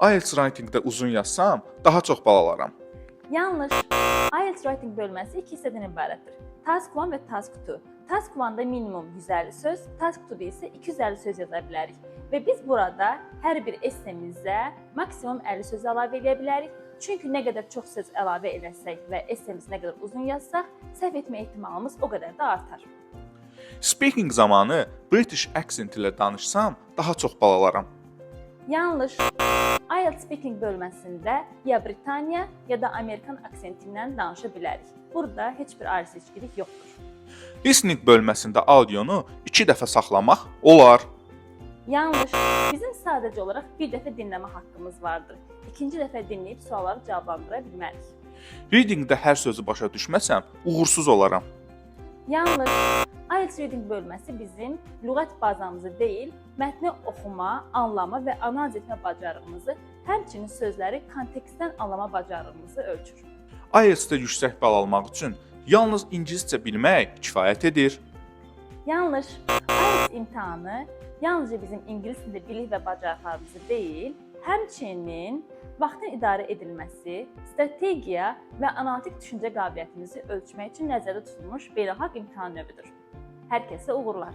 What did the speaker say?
IELTS Writing-də uzun yazsam, daha çox bal alaram. Yanlış. IELTS Writing bölməsi iki hissədən ibarətdir. Task 1 və Task 2. Task 1-da minimum 150 söz, Task 2-da isə 250 söz yaza bilərik. Və biz burada hər bir essemizə maksimum 50 söz əlavə edə bilərik. Çünki nə qədər çox söz əlavə eləsək və essemiz nə qədər uzun yazsaq, səhv etmə ehtimalımız o qədər də artar. Speaking zamanı British accent ilə danışsam, daha çox bal alaram. Yanlış. IELTS Speaking bölməsində ya Britaniya ya da Amerikan aksentindən danışa bilərik. Burada heç bir ayrı seçkilik yoxdur. Listening bölməsində audionu 2 dəfə saxlamaq olar. Yanlış. Bizim sadəcə olaraq bir dəfə dinləmə haqqımız vardır. İkinci dəfə dinləyib sualları cavablandıra bilmərik. Reading-də hər sözü başa düşməsəm, uğursuz olaram. Yanlış. IELTS Reading bölməsi bizim lüğət bazamızı deyil, mətni oxuma, anlama və analiz etmə bacarığımızı, həmçinin sözləri kontekstdən anlama bacarığımızı ölçür. IELTS-də yüksək bal almaq üçün yalnız ingiliscə bilmək kifayət edir. Yanlış. IELTS imtahanı yalnızca bizim ingilis dilində bilik və bacarıqlarımızı deyil, həmçinin vaxtın idarə edilməsi, strategiya və analitik düşüncə qabiliyyətimizi ölçmək üçün nəzərdə tutulmuş beynəlxalq imtahan növüdür. Hər kəsə uğurlar.